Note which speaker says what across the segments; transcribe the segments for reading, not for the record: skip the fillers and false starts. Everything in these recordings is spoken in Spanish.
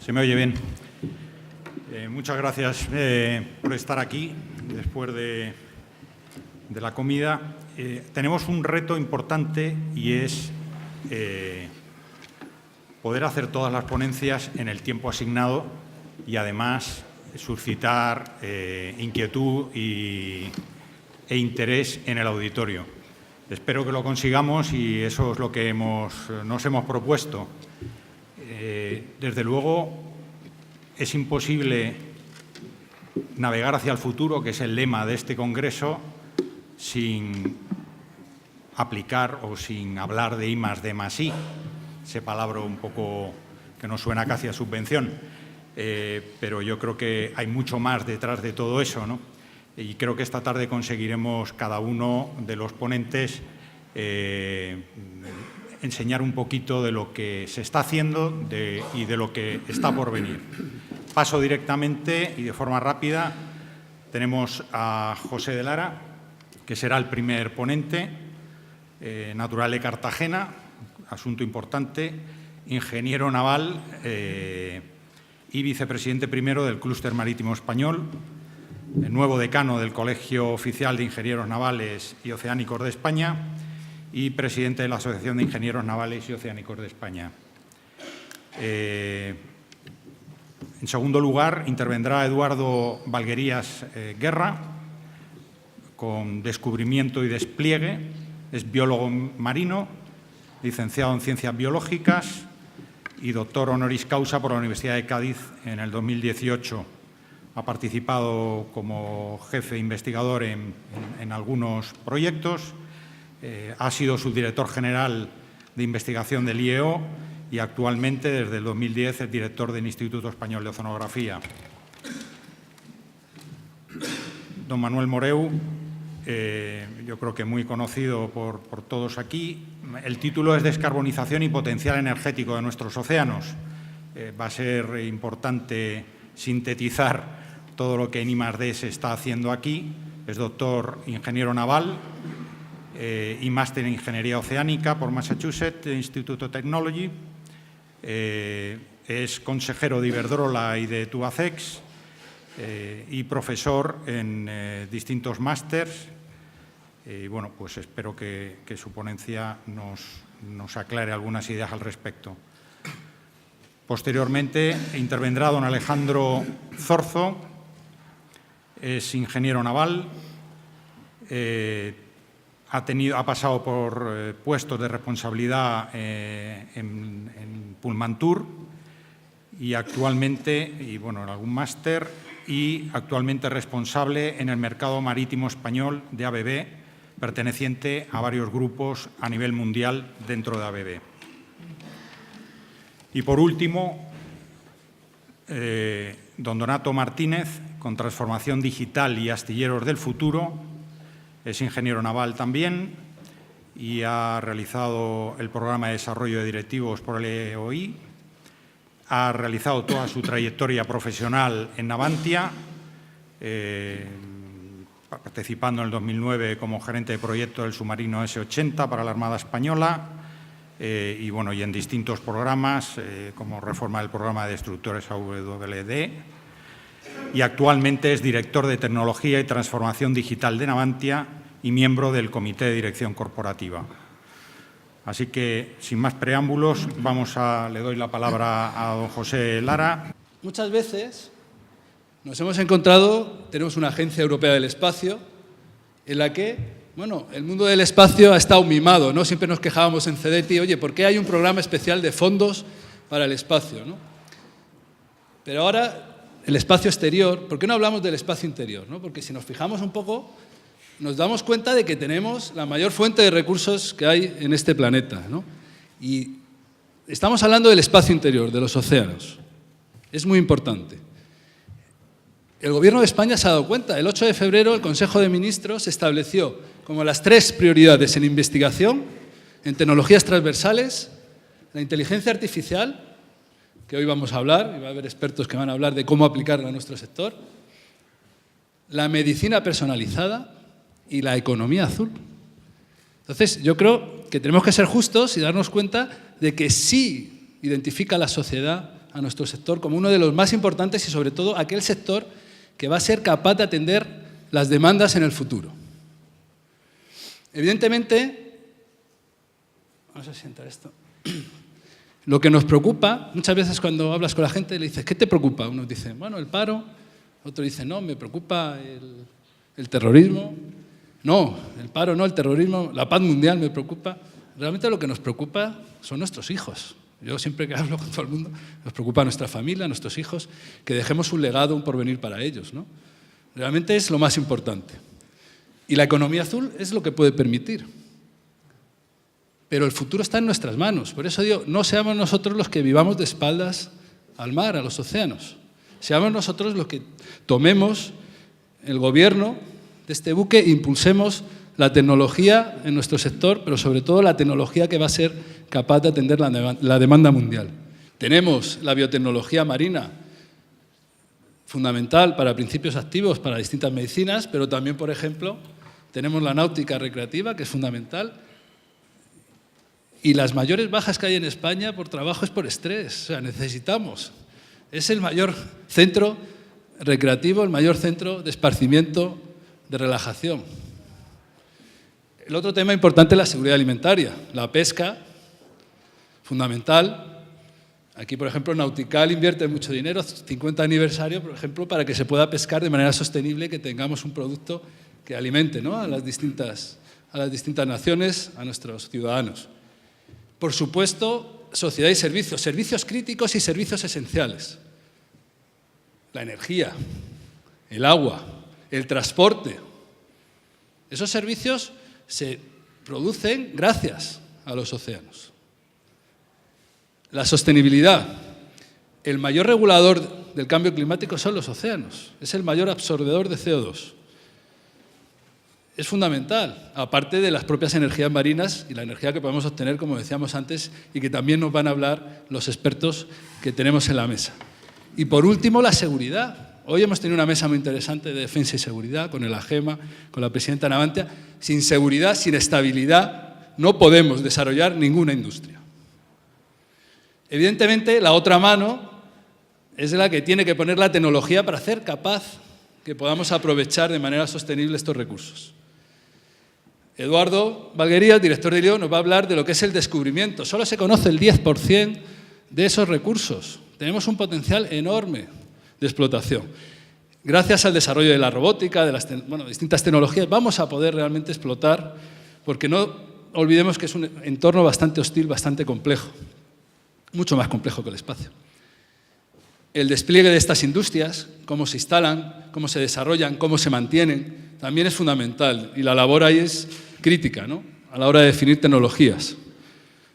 Speaker 1: Se me oye bien. Muchas gracias por estar aquí después de la comida. Tenemos un reto importante y es poder hacer todas las ponencias en el tiempo asignado y además suscitar inquietud e interés en el auditorio. Espero que lo consigamos y eso es lo que nos hemos propuesto. Desde luego, es imposible navegar hacia el futuro, que es el lema de este congreso, sin aplicar o sin hablar de I+D+I, ese palabra un poco que nos suena casi a subvención, pero yo creo que hay mucho más detrás de todo eso, ¿no? Y creo que esta tarde conseguiremos cada uno de los ponentes enseñar un poquito de lo que se está haciendo y de lo que está por venir. Paso directamente y de forma rápida. Tenemos a José de Lara, que será el primer ponente, natural de Cartagena, asunto importante, ingeniero naval y vicepresidente primero del Clúster Marítimo Español, el nuevo decano del Colegio Oficial de Ingenieros Navales y Oceánicos de España y presidente de la Asociación de Ingenieros Navales y Oceánicos de España. En segundo lugar, intervendrá Eduardo Valguerías Guerra, con descubrimiento y despliegue. Es biólogo marino, licenciado en Ciencias Biológicas y doctor honoris causa por la Universidad de Cádiz en el 2018. Ha participado como jefe investigador en algunos proyectos. Ha sido subdirector general de investigación del IEO y actualmente, desde el 2010, es director del Instituto Español de Oceanografía. Don Manuel Moreu, yo creo que muy conocido por todos aquí. El título es Descarbonización y potencial energético de nuestros océanos. Va a ser importante sintetizar todo lo que en I+D se está haciendo aquí. Es doctor ingeniero naval y máster en Ingeniería Oceánica por Massachusetts Institute of Technology. Es consejero de Iberdrola y de Tubacex y profesor en distintos másters. Y bueno, pues espero que su ponencia nos aclare algunas ideas al respecto. Posteriormente intervendrá don Alejandro Zorzo, es ingeniero naval, ha pasado por puestos de responsabilidad en Pullmantur y actualmente, en algún máster, y actualmente responsable en el mercado marítimo español de ABB, perteneciente a varios grupos a nivel mundial dentro de ABB. Y por último, don Donato Martínez, con transformación digital y astilleros del futuro. Es ingeniero naval también y ha realizado el programa de desarrollo de directivos por el EOI. Ha realizado toda su trayectoria profesional en Navantia, participando en el 2009 como gerente de proyecto del submarino S-80 para la Armada Española y en distintos programas como reforma del programa de destructores AWD. Y actualmente es director de Tecnología y Transformación Digital de Navantia y miembro del Comité de Dirección Corporativa. Así que, sin más preámbulos, le doy la palabra a don José Lara.
Speaker 2: Muchas veces nos hemos encontrado, tenemos una Agencia Europea del Espacio, en la que, el mundo del espacio ha estado mimado, ¿no? Siempre nos quejábamos en CEDETI, oye, ¿por qué hay un programa especial de fondos para el espacio, ¿no? Pero ahora, el espacio exterior, ¿por qué no hablamos del espacio interior, ¿no? Porque si nos fijamos un poco, nos damos cuenta de que tenemos la mayor fuente de recursos que hay en este planeta, ¿no? Y estamos hablando del espacio interior, de los océanos. Es muy importante. El Gobierno de España se ha dado cuenta. El 8 de febrero el Consejo de Ministros estableció como las 3 prioridades en investigación, en tecnologías transversales, la inteligencia artificial, que hoy vamos a hablar, y va a haber expertos que van a hablar de cómo aplicarla a nuestro sector, la medicina personalizada y la economía azul. Entonces, yo creo que tenemos que ser justos y darnos cuenta de que sí identifica la sociedad a nuestro sector como uno de los más importantes y sobre todo aquel sector que va a ser capaz de atender las demandas en el futuro. Evidentemente, vamos a sentar esto. Lo que nos preocupa, muchas veces cuando hablas con la gente le dices, ¿qué te preocupa? Unos dicen, bueno, el paro, otros dicen, no, me preocupa el terrorismo. No, el paro no, el terrorismo, la paz mundial me preocupa. Realmente lo que nos preocupa son nuestros hijos. Yo siempre que hablo con todo el mundo, nos preocupa nuestra familia, nuestros hijos, que dejemos un legado, un porvenir para ellos, ¿no? Realmente es lo más importante. Y la economía azul es lo que puede permitir. Pero el futuro está en nuestras manos. Por eso digo, no seamos nosotros los que vivamos de espaldas al mar, a los océanos. Seamos nosotros los que tomemos el gobierno de este buque e impulsemos la tecnología en nuestro sector, pero sobre todo la tecnología que va a ser capaz de atender la demanda mundial. Tenemos la biotecnología marina, fundamental para principios activos, para distintas medicinas, pero también, por ejemplo, tenemos la náutica recreativa, que es fundamental, y las mayores bajas que hay en España por trabajo es por estrés. O sea, necesitamos. Es el mayor centro recreativo, el mayor centro de esparcimiento, de relajación. El otro tema importante es la seguridad alimentaria. La pesca, fundamental. Aquí, por ejemplo, Nautical invierte mucho dinero, 50 aniversario, por ejemplo, para que se pueda pescar de manera sostenible y que tengamos un producto que alimente, ¿no?, a las distintas naciones, a nuestros ciudadanos. Por supuesto, sociedad y servicios, servicios críticos y servicios esenciales. La energía, el agua, el transporte. Esos servicios se producen gracias a los océanos. La sostenibilidad. El mayor regulador del cambio climático son los océanos. Es el mayor absorbedor de CO2. Es fundamental, aparte de las propias energías marinas y la energía que podemos obtener, como decíamos antes, y que también nos van a hablar los expertos que tenemos en la mesa. Y por último, la seguridad. Hoy hemos tenido una mesa muy interesante de defensa y seguridad con el AGEMA, con la presidenta Navantia. Sin seguridad, sin estabilidad, no podemos desarrollar ninguna industria. Evidentemente, la otra mano es la que tiene que poner la tecnología para hacer capaz que podamos aprovechar de manera sostenible estos recursos. Eduardo Valguería, el director de ILIO, nos va a hablar de lo que es el descubrimiento. Solo se conoce el 10% de esos recursos. Tenemos un potencial enorme de explotación. Gracias al desarrollo de la robótica, de las distintas tecnologías, vamos a poder realmente explotar, porque no olvidemos que es un entorno bastante hostil, bastante complejo, mucho más complejo que el espacio. El despliegue de estas industrias, cómo se instalan, cómo se desarrollan, cómo se mantienen, también es fundamental y la labor ahí es crítica, ¿no?, a la hora de definir tecnologías.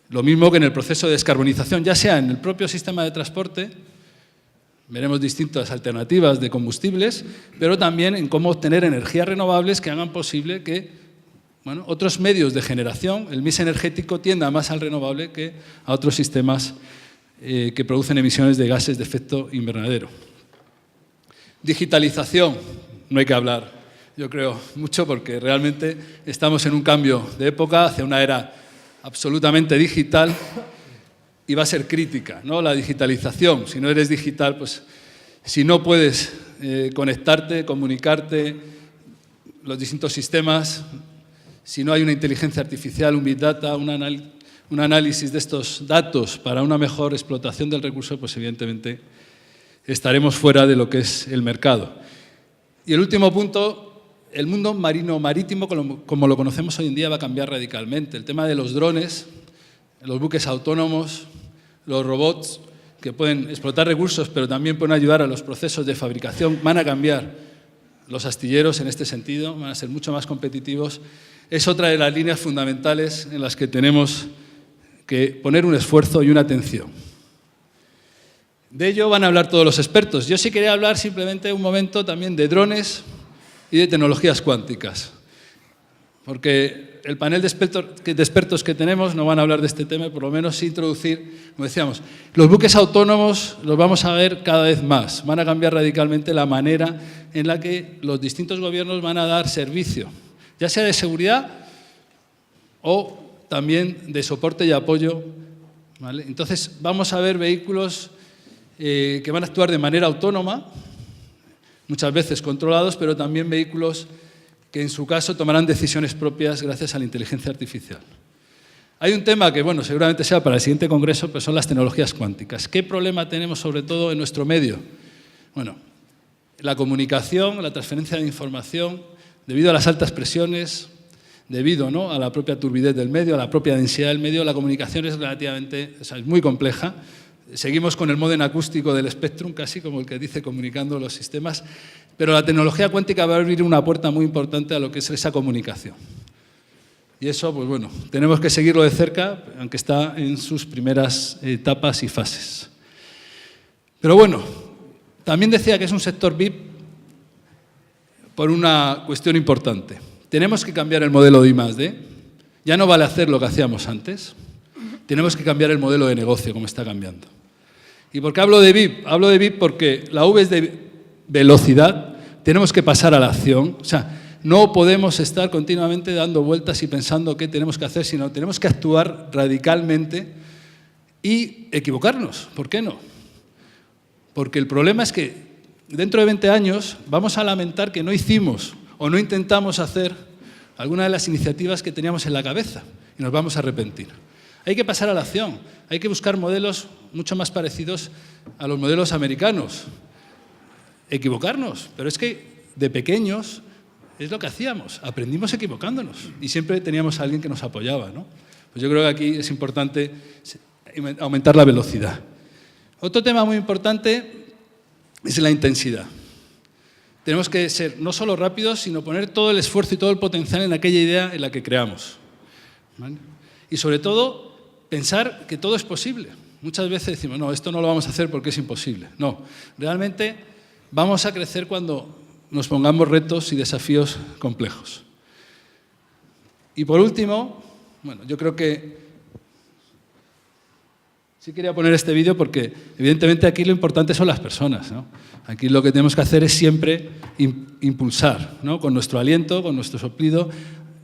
Speaker 2: Lo mismo que en el proceso de descarbonización, ya sea en el propio sistema de transporte, veremos distintas alternativas de combustibles, pero también en cómo obtener energías renovables que hagan posible que otros medios de generación, el mix energético, tienda más al renovable que a otros sistemas que producen emisiones de gases de efecto invernadero. Digitalización, no hay que hablar, yo creo, mucho, porque realmente estamos en un cambio de época hacia una era absolutamente digital y va a ser crítica, ¿no?, la digitalización. Si no eres digital, pues si no puedes conectarte, comunicarte, los distintos sistemas, si no hay una inteligencia artificial, un Big Data, un análisis de estos datos para una mejor explotación del recurso, pues evidentemente estaremos fuera de lo que es el mercado. Y el último punto, el mundo marítimo, como lo conocemos hoy en día, va a cambiar radicalmente. El tema de los drones, los buques autónomos, los robots, que pueden explotar recursos, pero también pueden ayudar a los procesos de fabricación, van a cambiar los astilleros en este sentido, van a ser mucho más competitivos. Es otra de las líneas fundamentales en las que tenemos que poner un esfuerzo y una atención. De ello van a hablar todos los expertos. Yo sí quería hablar simplemente un momento también de drones y de tecnologías cuánticas, porque el panel de expertos que tenemos no van a hablar de este tema, por lo menos introducir, como decíamos, los buques autónomos los vamos a ver cada vez más, van a cambiar radicalmente la manera en la que los distintos gobiernos van a dar servicio, ya sea de seguridad o también de soporte y apoyo, ¿vale? Entonces vamos a ver vehículos que van a actuar de manera autónoma, muchas veces controlados, pero también vehículos que en su caso tomarán decisiones propias gracias a la inteligencia artificial. Hay un tema que, bueno, seguramente sea para el siguiente congreso, pero son las tecnologías cuánticas. ¿Qué problema tenemos sobre todo en nuestro medio? Bueno, la comunicación, la transferencia de información, debido a las altas presiones, debido, ¿no?, a la propia turbidez del medio, a la propia densidad del medio, la comunicación es relativamente, o sea, es muy compleja. Seguimos con el módem acústico del Spectrum, casi como el que dice comunicando los sistemas, pero la tecnología cuántica va a abrir una puerta muy importante a lo que es esa comunicación. Y eso, pues bueno, tenemos que seguirlo de cerca, aunque está en sus primeras etapas y fases. Pero bueno, también decía que es un sector VIP por una cuestión importante. Tenemos que cambiar el modelo de I+D. Ya no vale hacer lo que hacíamos antes. Tenemos que cambiar el modelo de negocio, como está cambiando. ¿Y por qué hablo de VIP? Hablo de VIP porque la V es de velocidad, tenemos que pasar a la acción. O sea, no podemos estar continuamente dando vueltas y pensando qué tenemos que hacer, sino tenemos que actuar radicalmente y equivocarnos. ¿Por qué no? Porque el problema es que dentro de 20 años vamos a lamentar que no hicimos o no intentamos hacer alguna de las iniciativas que teníamos en la cabeza y nos vamos a arrepentir. Hay que pasar a la acción, hay que buscar modelos mucho más parecidos a los modelos americanos. Equivocarnos, pero es que de pequeños es lo que hacíamos, aprendimos equivocándonos y siempre teníamos a alguien que nos apoyaba, ¿no? Pues yo creo que aquí es importante aumentar la velocidad. Otro tema muy importante es la intensidad. Tenemos que ser no solo rápidos, sino poner todo el esfuerzo y todo el potencial en aquella idea en la que creamos, ¿vale? Y sobre todo, pensar que todo es posible. Muchas veces decimos, no, esto no lo vamos a hacer porque es imposible. No, realmente vamos a crecer cuando nos pongamos retos y desafíos complejos. Y por último, bueno, yo creo que sí quería poner este vídeo porque evidentemente aquí lo importante son las personas, ¿no? Aquí lo que tenemos que hacer es siempre impulsar, ¿no?, con nuestro aliento, con nuestro soplido,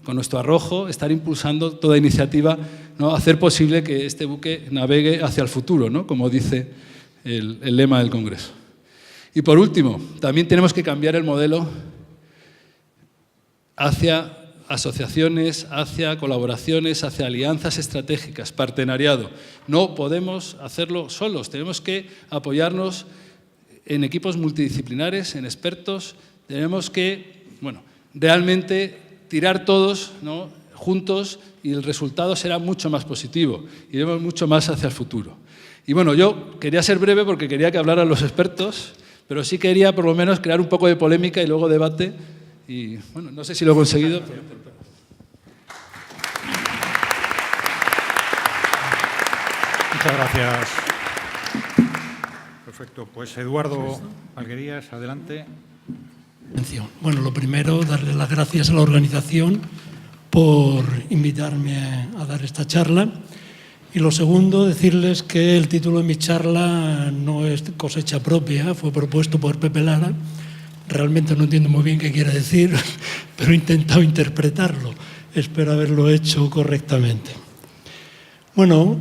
Speaker 2: con nuestro arrojo, estar impulsando toda iniciativa, ¿no?, hacer posible que este buque navegue hacia el futuro, ¿no?, como dice el lema del Congreso. Y por último, también tenemos que cambiar el modelo hacia asociaciones, hacia colaboraciones, hacia alianzas estratégicas, partenariado. No podemos hacerlo solos, tenemos que apoyarnos en equipos multidisciplinares, en expertos, tenemos que, bueno, realmente tirar todos, ¿no?, juntos y el resultado será mucho más positivo, iremos mucho más hacia el futuro. Y bueno, yo quería ser breve porque quería que hablaran los expertos, pero sí quería por lo menos crear un poco de polémica y luego debate y bueno, no sé si lo he conseguido.
Speaker 1: Muchas gracias. Perfecto, pues Eduardo Alguerías, adelante.
Speaker 3: Bueno, lo primero, darle las gracias a la organización por invitarme a dar esta charla. Y lo segundo, decirles que el título de mi charla no es cosecha propia, fue propuesto por Pepe Lara. Realmente no entiendo muy bien qué quiere decir, pero he intentado interpretarlo. Espero haberlo hecho correctamente. Bueno,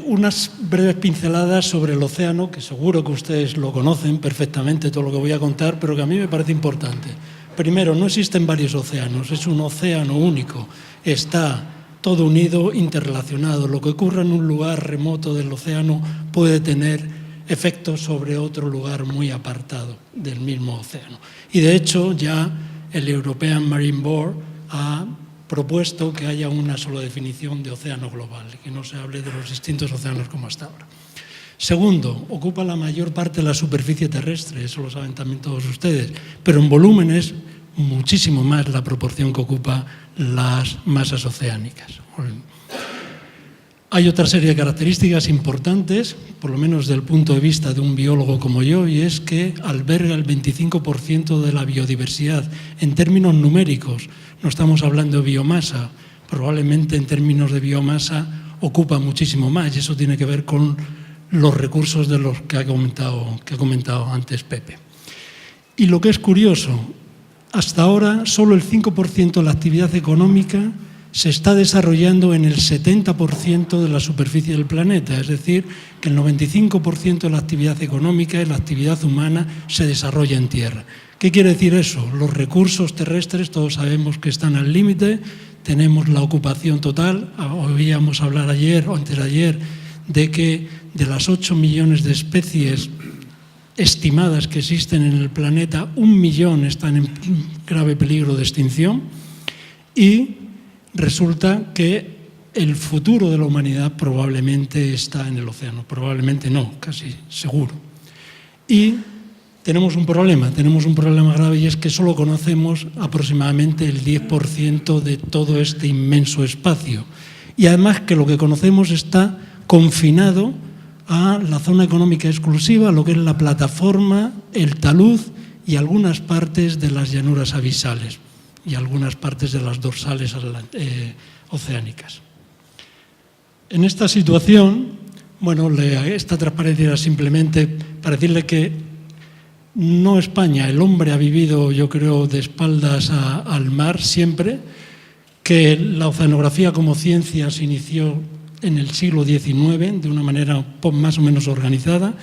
Speaker 3: unas breves pinceladas sobre el océano, que seguro que ustedes lo conocen perfectamente, todo lo que voy a contar, pero que a mí me parece importante. Primero, no existen varios océanos, es un océano único. Está todo unido, interrelacionado. Lo que ocurra en un lugar remoto del océano puede tener efectos sobre otro lugar muy apartado del mismo océano. Y de hecho, ya el European Marine Board ha propuesto que haya una sola definición de océano global, que no se hable de los distintos océanos como hasta ahora. Segundo, ocupa la mayor parte de la superficie terrestre, eso lo saben también todos ustedes, pero en volumen es muchísimo más la proporción que ocupa las masas oceánicas. Hay otra serie de características importantes, por lo menos desde el punto de vista de un biólogo como yo, y es que alberga el 25% de la biodiversidad en términos numéricos. No estamos hablando de biomasa, probablemente en términos de biomasa ocupa muchísimo más, y eso tiene que ver con los recursos de los que ha comentado antes Pepe. Y lo que es curioso, hasta ahora solo el 5% de la actividad económica se está desarrollando en el 70% de la superficie del planeta, es decir, que el 95% de la actividad económica y la actividad humana se desarrolla en tierra. ¿Qué quiere decir eso? Los recursos terrestres, todos sabemos que están al límite, tenemos la ocupación total. Oíamos hablar ayer o antes de ayer de que de las 8 millones de especies estimadas que existen en el planeta, 1 millón están en grave peligro de extinción, y resulta que el futuro de la humanidad probablemente está en el océano. Probablemente no, casi seguro. Y tenemos un problema grave, y es que solo conocemos aproximadamente el 10% de todo este inmenso espacio. Y además que lo que conocemos está confinado a la zona económica exclusiva, lo que es la plataforma, el talud y algunas partes de las llanuras abisales y algunas partes de las dorsales oceánicas. En esta situación, bueno, esta transparencia era simplemente para decirle que no España, el hombre ha vivido, yo creo, de espaldas al mar siempre, que la oceanografía como ciencia se inició en el siglo XIX de una manera más o menos organizada,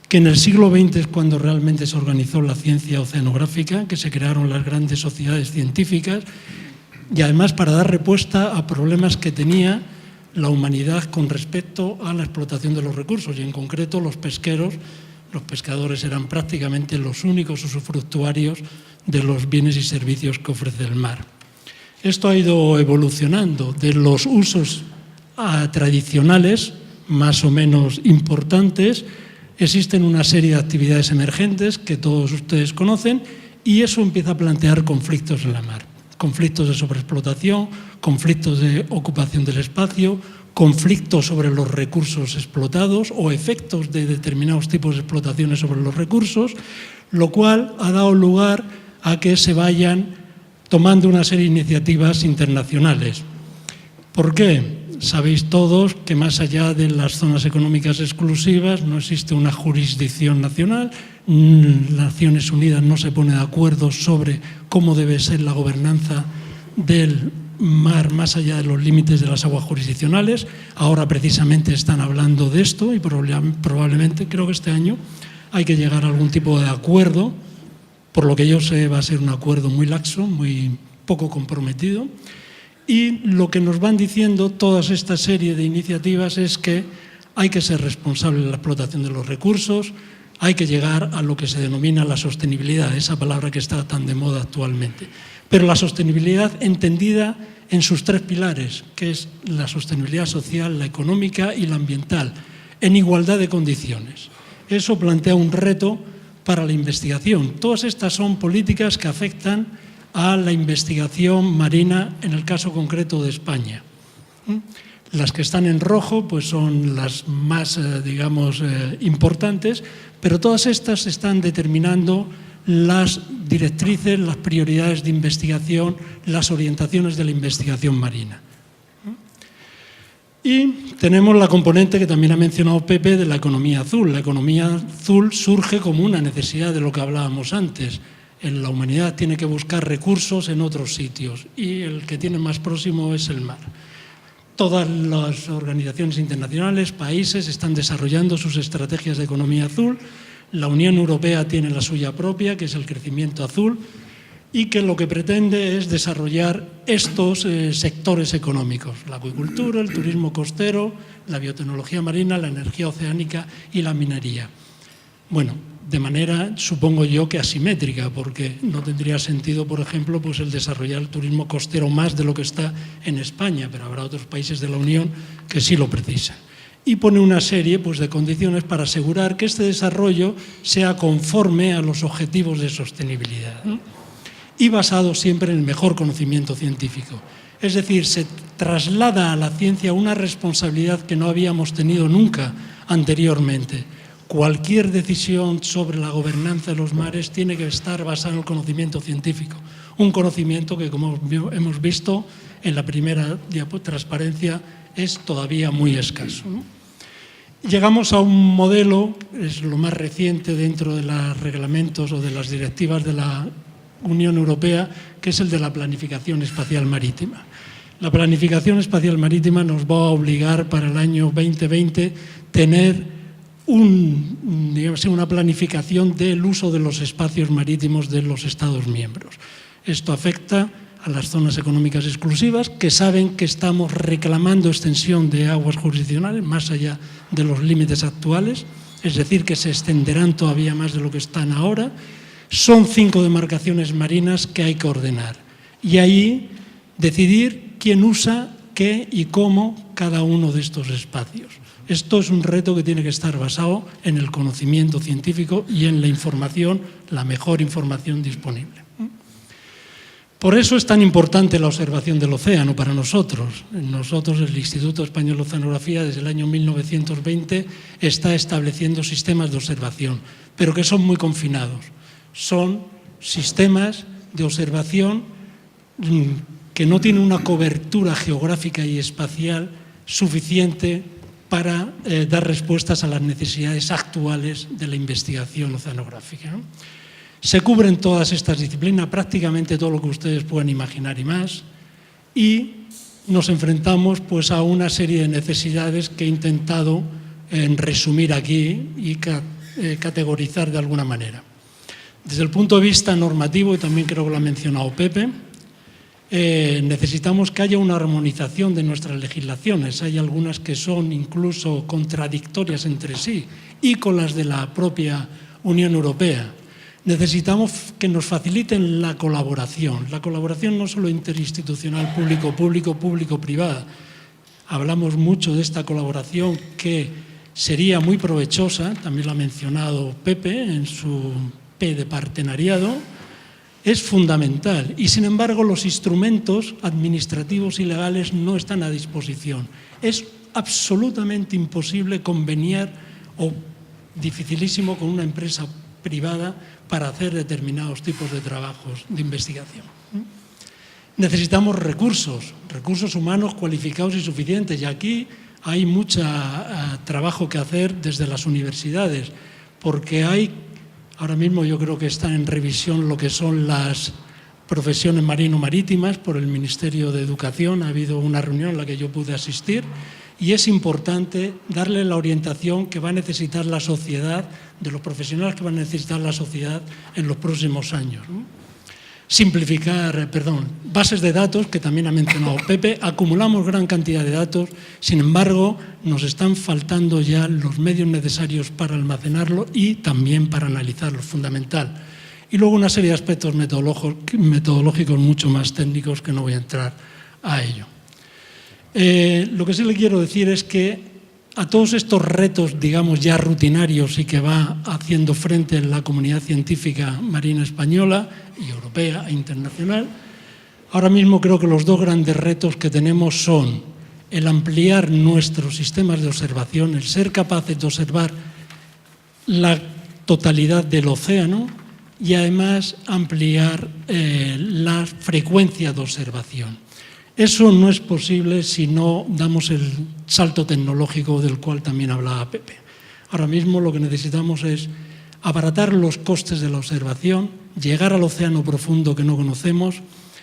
Speaker 3: que en el siglo XX es cuando realmente se organizó la ciencia oceanográfica, que se crearon las grandes sociedades científicas, y además para dar respuesta a problemas que tenía la humanidad con respecto a la explotación de los recursos, y en concreto los pesqueros. Los pescadores eran prácticamente los únicos usufructuarios de los bienes y servicios que ofrece el mar. Esto ha ido evolucionando de los usos tradicionales, más o menos importantes. Existen una serie de actividades emergentes que todos ustedes conocen, y eso empieza a plantear conflictos en la mar. Conflictos de sobreexplotación, conflictos de ocupación del espacio, conflictos sobre los recursos explotados o efectos de determinados tipos de explotaciones sobre los recursos, lo cual ha dado lugar a que se vayan tomando una serie de iniciativas internacionales. ¿Por qué? Sabéis todos que más allá de las zonas económicas exclusivas no existe una jurisdicción nacional. Naciones Unidas no se pone de acuerdo sobre cómo debe ser la gobernanza del mar más allá de los límites de las aguas jurisdiccionales. Ahora precisamente están hablando de esto y probablemente, creo que este año, hay que llegar a algún tipo de acuerdo. Por lo que yo sé, va a ser un acuerdo muy laxo, muy poco comprometido. Y lo que nos van diciendo todas esta serie de iniciativas es que hay que ser responsable de la explotación de los recursos, hay que llegar a lo que se denomina la sostenibilidad, esa palabra que está tan de moda actualmente. Pero la sostenibilidad entendida en sus 3 pilares, que es la sostenibilidad social, la económica y la ambiental, en igualdad de condiciones. Eso plantea un reto para la investigación. Todas estas son políticas que afectan a la investigación marina, en el caso concreto de España. Las que están en rojo pues son las más, importantes, pero todas estas están determinando las directrices, las prioridades de investigación, las orientaciones de la investigación marina. Y tenemos la componente que también ha mencionado Pepe de la economía azul. La economía azul surge como una necesidad de lo que hablábamos antes. La humanidad tiene que buscar recursos en otros sitios y el que tiene más próximo es el mar. Todas las organizaciones internacionales, países, están desarrollando sus estrategias de economía azul. La Unión Europea tiene la suya propia, que es el crecimiento azul, y que lo que pretende es desarrollar estos sectores económicos: la acuicultura, el turismo costero, la biotecnología marina, la energía oceánica y la minería. Bueno, de manera, supongo yo, que asimétrica, porque no tendría sentido, por ejemplo, pues el desarrollar el turismo costero más de lo que está en España, pero habrá otros países de la Unión que sí lo precisan. Y pone una serie pues, de condiciones para asegurar que este desarrollo sea conforme a los objetivos de sostenibilidad, ¿no? Y basado siempre en el mejor conocimiento científico. Es decir, se traslada a la ciencia una responsabilidad que no habíamos tenido nunca anteriormente. Cualquier decisión sobre la gobernanza de los mares tiene que estar basada en el conocimiento científico. Un conocimiento que, como hemos visto en la primera transparencia, es todavía muy escaso, ¿no? Llegamos a un modelo, es lo más reciente dentro de los reglamentos o de las directivas de la Unión Europea, que es el de la planificación espacial marítima. La planificación espacial marítima nos va a obligar para el año 2020 tener una planificación del uso de los espacios marítimos de los Estados miembros. Esto afecta a las zonas económicas exclusivas, que saben que estamos reclamando extensión de aguas jurisdiccionales más allá de los límites actuales, es decir, que se extenderán todavía más de lo que están ahora. Son 5 demarcaciones marinas que hay que ordenar y ahí decidir quién usa qué y cómo cada uno de estos espacios. Esto es un reto que tiene que estar basado en el conocimiento científico y en la información, la mejor información disponible. Por eso es tan importante la observación del océano para nosotros. Nosotros, el Instituto Español de Oceanografía, desde el año 1920, está estableciendo sistemas de observación, pero que son muy confinados. Son sistemas de observación que no tienen una cobertura geográfica y espacial suficiente para dar respuestas a las necesidades actuales de la investigación oceanográfica, ¿no? Se cubren todas estas disciplinas, prácticamente todo lo que ustedes puedan imaginar y más, y nos enfrentamos pues, a una serie de necesidades que he intentado resumir aquí y categorizar de alguna manera. Desde el punto de vista normativo, y también creo que lo ha mencionado Pepe, necesitamos que haya una armonización de nuestras legislaciones. Hay algunas que son incluso contradictorias entre sí y con las de la propia Unión Europea. Necesitamos que nos faciliten la colaboración no solo interinstitucional, público-público, público-privada. Hablamos mucho de esta colaboración que sería muy provechosa, también lo ha mencionado Pepe en su P de partenariado, es fundamental y sin embargo los instrumentos administrativos y legales no están a disposición. Es absolutamente imposible conveniar o dificilísimo con una empresa privada para hacer determinados tipos de trabajos de investigación. Necesitamos recursos humanos cualificados y suficientes, y aquí hay mucho trabajo que hacer desde las universidades, porque ahora mismo yo creo que están en revisión lo que son las profesiones marino-marítimas por el Ministerio de Educación. Ha habido una reunión en la que yo pude asistir y es importante darle la orientación que va a necesitar la sociedad, de los profesionales que van a necesitar la sociedad en los próximos años, ¿no? Bases de datos, que también ha mencionado Pepe. Acumulamos gran cantidad de datos, sin embargo, nos están faltando ya los medios necesarios para almacenarlo y también para analizarlo, fundamental. Y luego una serie de aspectos metodológicos mucho más técnicos que no voy a entrar a ello. Lo que sí le quiero decir es que a todos estos retos, digamos, ya rutinarios y que va haciendo frente la comunidad científica marina española y europea e internacional, ahora mismo creo que los 2 grandes retos que tenemos son el ampliar nuestros sistemas de observación, el ser capaces de observar la totalidad del océano y además ampliar la frecuencia de observación. Eso no es posible si no damos el salto tecnológico del cual también hablaba Pepe. Ahora mismo lo que necesitamos es abaratar los costes de la observación, llegar al océano profundo que no conocemos.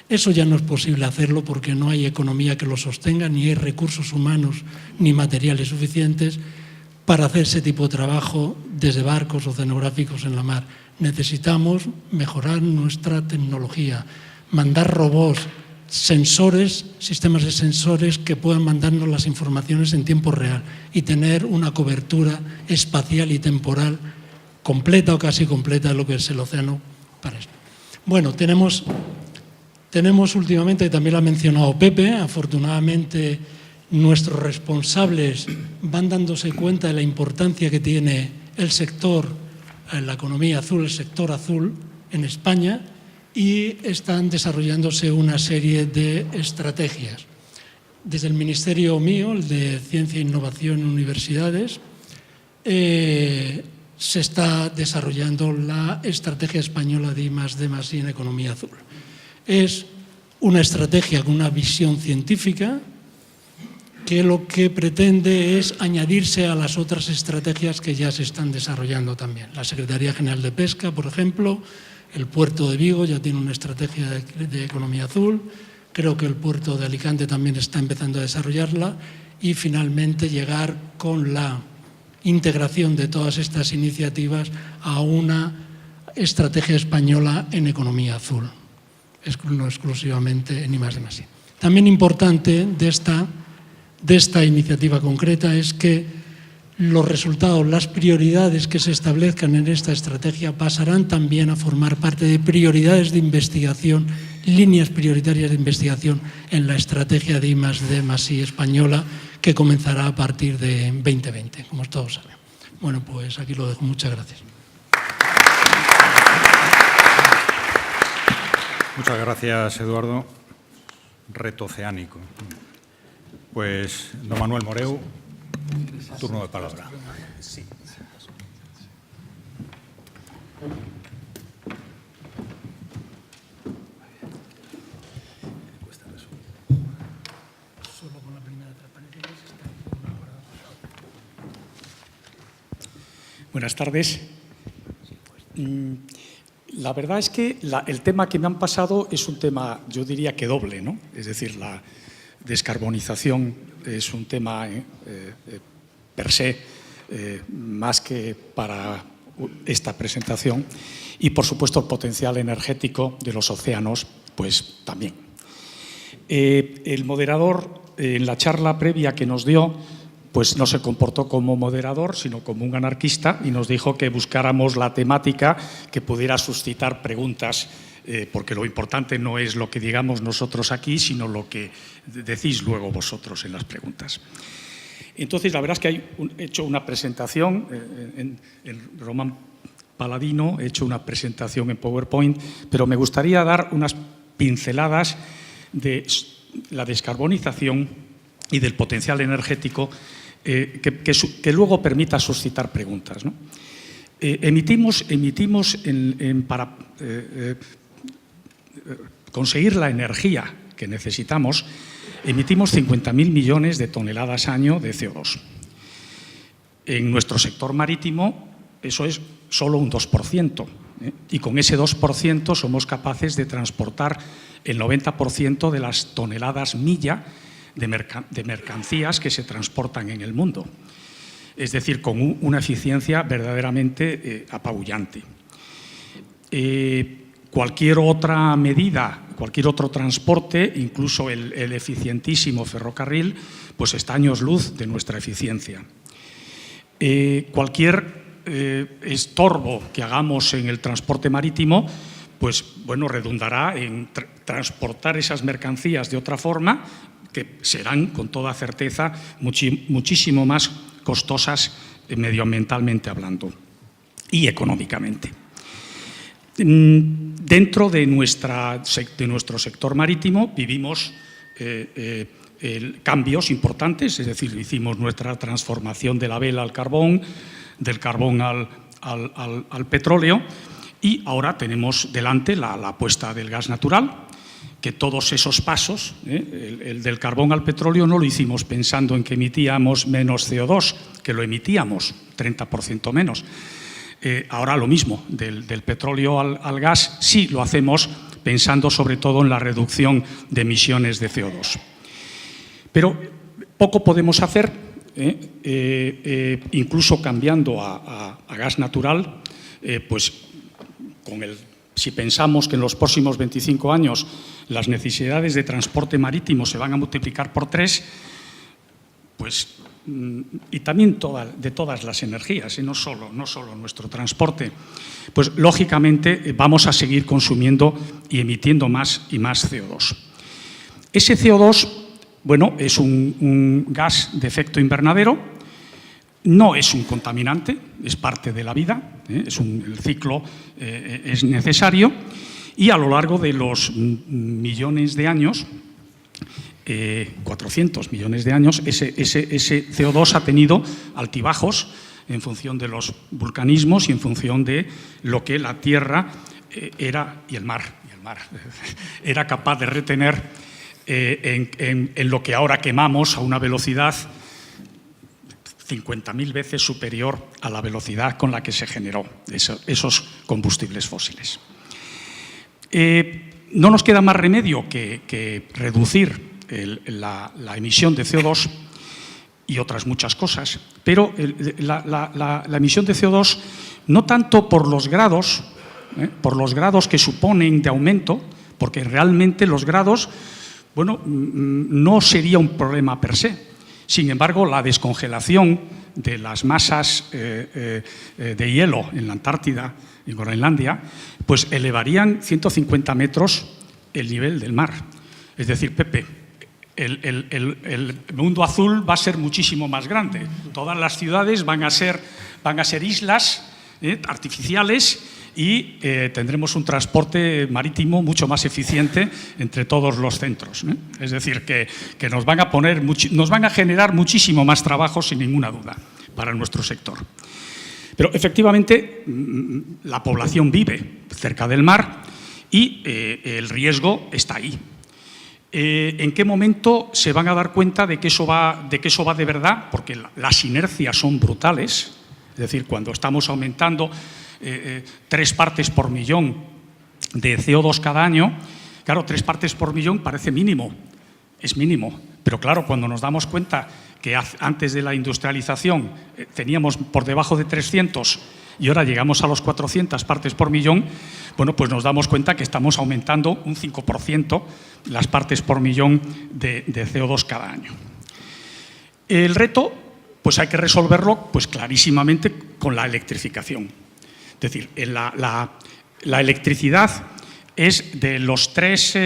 Speaker 3: Eso ya no es posible hacerlo porque no hay economía que lo sostenga, ni hay recursos humanos ni materiales suficientes para hacer ese tipo de trabajo desde barcos oceanográficos en la mar. Necesitamos mejorar nuestra tecnología, mandar robots, sensores, sistemas de sensores que puedan mandarnos las informaciones en tiempo real y tener una cobertura espacial y temporal completa o casi completa de lo que es el océano para esto. Bueno, tenemos últimamente, también lo ha mencionado Pepe, afortunadamente nuestros responsables van dándose cuenta de la importancia que tiene el sector, la economía azul, el sector azul en España, y están desarrollándose una serie de estrategias. Desde el ministerio mío, el de Ciencia e Innovación en Universidades, se está desarrollando la estrategia española de I+D+I en economía azul. Es una estrategia con una visión científica que lo que pretende es añadirse a las otras estrategias que ya se están desarrollando también. La Secretaría General de Pesca, por ejemplo, el puerto de Vigo ya tiene una estrategia de economía azul, Creo que el puerto de Alicante también está empezando a desarrollarla y finalmente llegar con la integración de todas estas iniciativas a una estrategia española en economía azul, no exclusivamente en I+D+I. También importante de esta iniciativa concreta es que los resultados, las prioridades que se establezcan en esta estrategia pasarán también a formar parte de prioridades de investigación, líneas prioritarias de investigación en la estrategia de I+D+I española que comenzará a partir de 2020, como todos saben. Bueno, pues aquí lo dejo. Muchas gracias.
Speaker 1: Muchas gracias, Eduardo. Reto oceánico. Pues, don Manuel Moreu, turno de palabra.
Speaker 4: Sí. Buenas tardes. La verdad es que el tema que me han pasado es un tema, yo diría que doble, ¿no? Es decir, la descarbonización es un tema per se, más que para esta presentación, y por supuesto el potencial energético de los océanos, pues también. El moderador, en la charla previa que nos dio, pues no se comportó como moderador, sino como un anarquista, y nos dijo que buscáramos la temática que pudiera suscitar preguntas, porque lo importante no es lo que digamos nosotros aquí, sino lo que decís luego vosotros en las preguntas. Entonces, la verdad es que he hecho una presentación en Román Paladino, he hecho una presentación en PowerPoint, pero me gustaría dar unas pinceladas de la descarbonización y del potencial energético que luego permita suscitar preguntas, ¿no? Emitimos para conseguir la energía que necesitamos, emitimos 50.000 millones de toneladas año de CO2. En nuestro sector marítimo eso es solo un 2%, y con ese 2% somos capaces de transportar el 90% de las toneladas milla de mercancías que se transportan en el mundo. Es decir, con una eficiencia verdaderamente apabullante. Cualquier otra medida, cualquier otro transporte, incluso el eficientísimo ferrocarril, pues está a años luz de nuestra eficiencia. Cualquier estorbo que hagamos en el transporte marítimo, pues bueno, redundará en transportar esas mercancías de otra forma, que serán con toda certeza muchísimo más costosas medioambientalmente hablando y económicamente. Dentro de nuestro sector marítimo vivimos cambios importantes, es decir, hicimos nuestra transformación de la vela al carbón, del carbón al petróleo, y ahora tenemos delante la apuesta del gas natural, que todos esos pasos, el del carbón al petróleo, no lo hicimos pensando en que emitíamos menos CO2, que lo emitíamos 30% menos. Ahora lo mismo, del petróleo al gas, sí lo hacemos pensando sobre todo en la reducción de emisiones de CO2. Pero poco podemos hacer, incluso cambiando a gas natural, pues si pensamos que en los próximos 25 años las necesidades de transporte marítimo se van a multiplicar por 3, pues, y también de todas las energías, y no solo nuestro transporte, pues lógicamente vamos a seguir consumiendo y emitiendo más y más CO2. Ese CO2, bueno, es un gas de efecto invernadero, no es un contaminante, es parte de la vida, el ciclo es necesario, y a lo largo de los millones de años, 400 millones de años, ese CO2 ha tenido altibajos en función de los vulcanismos y en función de lo que la Tierra era, y el mar era capaz de retener en lo que ahora quemamos a una velocidad 50.000 veces superior a la velocidad con la que se generó esos combustibles fósiles. No nos queda más remedio que reducir la emisión de CO2 y otras muchas cosas, pero la emisión de CO2 no tanto por los grados que suponen de aumento, porque realmente los grados, bueno, no sería un problema per se. Sin embargo, la descongelación de las masas de hielo en la Antártida y en Groenlandia, pues elevarían 150 metros el nivel del mar. Es decir, Pepe, el mundo azul va a ser muchísimo más grande. Todas las ciudades van a ser islas artificiales y tendremos un transporte marítimo mucho más eficiente entre todos los centros. Es decir, que nos van a generar muchísimo más trabajo, sin ninguna duda, para nuestro sector. Pero efectivamente la población vive cerca del mar y el riesgo está ahí. ¿En qué momento se van a dar cuenta de que eso va de verdad? Porque las inercias son brutales. Es decir, cuando estamos aumentando 3 partes por millón de CO2 cada año, claro, 3 partes por millón parece mínimo, es mínimo. Pero claro, cuando nos damos cuenta que antes de la industrialización teníamos por debajo de 300 y ahora llegamos a los 400 partes por millón, bueno, pues nos damos cuenta que estamos aumentando un 5% las partes por millón de CO2 cada año. El reto, pues hay que resolverlo pues clarísimamente con la electrificación. Es decir, la electricidad es de los 3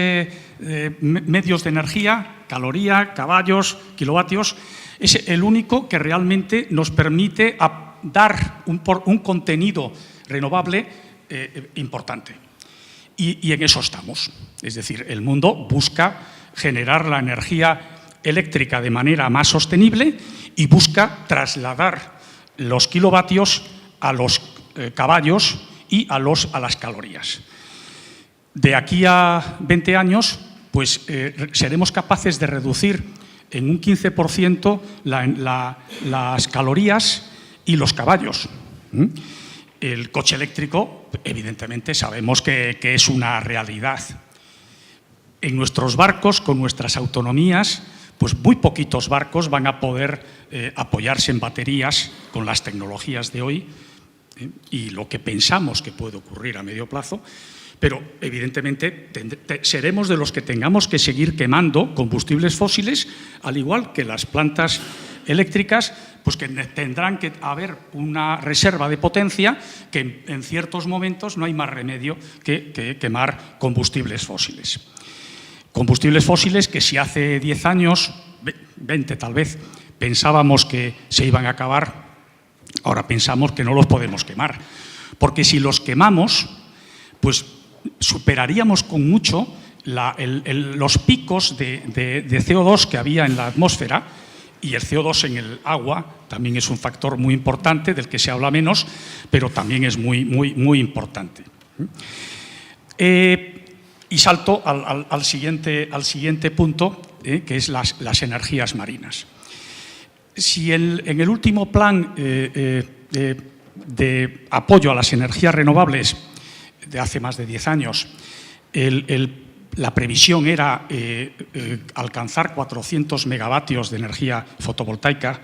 Speaker 4: medios de energía, caloría, caballos, kilovatios, es el único que realmente nos permite dar un contenido renovable importante. Y en eso estamos. Es decir, el mundo busca generar la energía eléctrica de manera más sostenible y busca trasladar los kilovatios a los caballos y a las calorías. De aquí a 20 años, pues seremos capaces de reducir en un 15% las calorías y los caballos. El coche eléctrico, evidentemente, sabemos que es una realidad. En nuestros barcos, con nuestras autonomías, pues muy poquitos barcos van a poder apoyarse en baterías con las tecnologías de hoy y lo que pensamos que puede ocurrir a medio plazo, pero evidentemente seremos de los que tengamos que seguir quemando combustibles fósiles, al igual que las plantas eléctricas, pues que tendrán que haber una reserva de potencia que en ciertos momentos no hay más remedio que quemar combustibles fósiles. Combustibles fósiles que si hace 10 años, 20 tal vez, pensábamos que se iban a acabar, ahora pensamos que no los podemos quemar. Porque si los quemamos, pues superaríamos con mucho los picos de CO2 que había en la atmósfera, y el CO2 en el agua también es un factor muy importante, del que se habla menos, pero también es muy importante. Y salto al siguiente punto, que es las energías marinas. Si en el último plan de apoyo a las energías renovables de hace más de 10 años, la previsión era alcanzar 400 megavatios de energía fotovoltaica,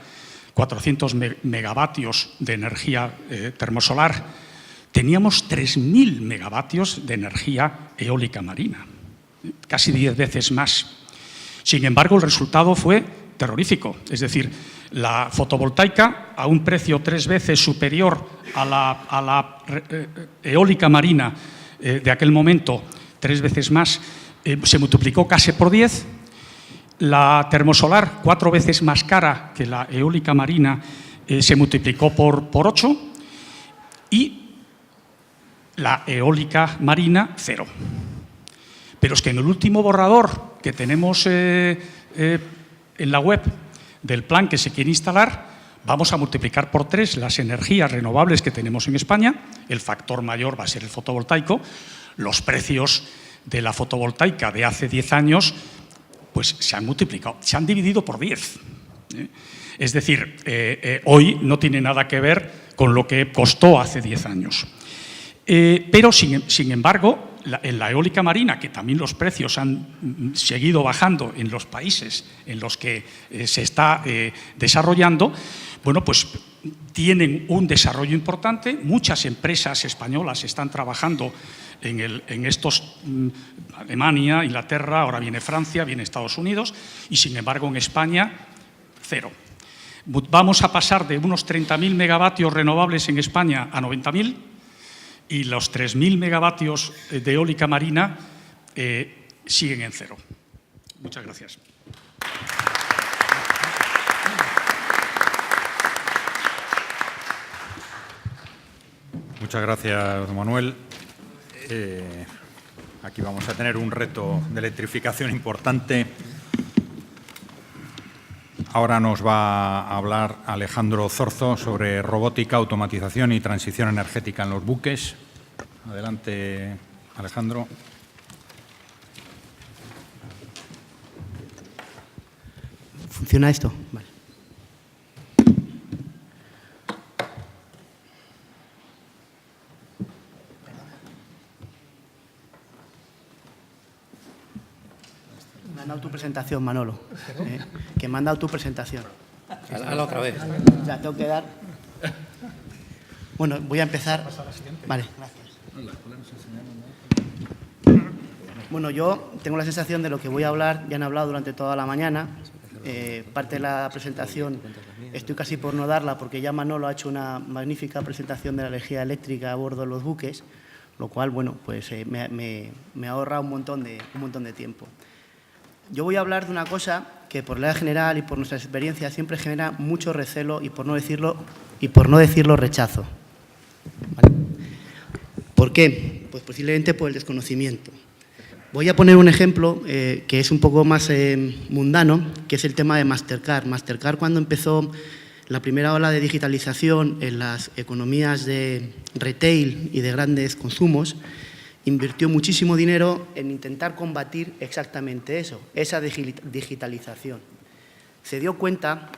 Speaker 4: 400 megavatios de energía termosolar, teníamos 3.000 megavatios de energía eólica marina, casi 10 veces más. Sin embargo, el resultado fue terrorífico, es decir, la fotovoltaica a un precio 3 veces superior a la eólica marina de aquel momento, 3 veces más, se multiplicó casi por 10. La termosolar, 4 veces más cara que la eólica marina, se multiplicó por 8. Y la eólica marina, 0. Pero es que en el último borrador que tenemos en la web del plan que se quiere instalar, vamos a multiplicar por 3 las energías renovables que tenemos en España. El factor mayor va a ser el fotovoltaico. Los precios de la fotovoltaica de hace 10 años pues se han multiplicado, se han dividido por 10. Es decir, hoy no tiene nada que ver con lo que costó hace 10 años. Pero, sin embargo, en la eólica marina, que también los precios han seguido bajando en los países en los que se está desarrollando, bueno, pues tienen un desarrollo importante. Muchas empresas españolas están trabajando en estos, Alemania, Inglaterra, ahora viene Francia, viene Estados Unidos, y sin embargo en España, cero. Vamos a pasar de unos 30.000 megavatios renovables en España a 90.000, y los 3.000 megavatios de eólica marina siguen en cero. Muchas gracias.
Speaker 1: Muchas gracias, don Manuel. Aquí vamos a tener un reto de electrificación importante. Ahora nos va a hablar Alejandro Zorzo sobre robótica, automatización y transición energética en los buques. Adelante, Alejandro.
Speaker 5: ¿Funciona esto? Vale. Me han dado tu presentación, Manolo. Que me han dado tu presentación.
Speaker 6: Hazla otra vez.
Speaker 5: Ya, tengo que dar. Bueno, voy a empezar. Vale, gracias. Bueno, yo tengo la sensación de lo que voy a hablar, ya han hablado durante toda la mañana. Parte de la presentación estoy casi por no darla porque ya Manolo ha hecho una magnífica presentación de la energía eléctrica a bordo de los buques, lo cual, bueno, pues me ahorra un montón de tiempo. Yo voy a hablar de una cosa que por la general y por nuestra experiencia siempre genera mucho recelo y por no decirlo rechazo. ¿Vale? ¿Por qué? Pues posiblemente por el desconocimiento. Voy a poner un ejemplo que es un poco más mundano, que es el tema de Mastercard. Mastercard, cuando empezó la primera ola de digitalización en las economías de retail y de grandes consumos, invirtió muchísimo dinero en intentar combatir exactamente eso, esa digitalización. Se dio cuenta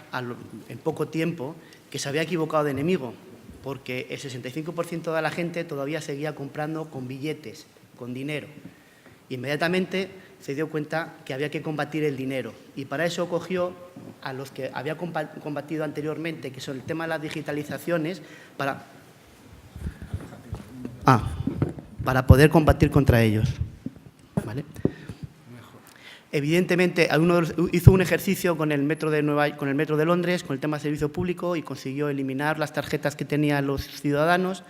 Speaker 5: en poco tiempo que se había equivocado de enemigo, porque el 65% de la gente todavía seguía comprando con billetes, con dinero. Inmediatamente se dio cuenta que había que combatir el dinero y para eso cogió a los que había combatido anteriormente, que son el tema de las digitalizaciones, para poder combatir contra ellos. ¿Vale? Evidentemente, hizo un ejercicio con el metro de Londres, con el tema de servicio público, y consiguió eliminar las tarjetas que tenían los ciudadanos.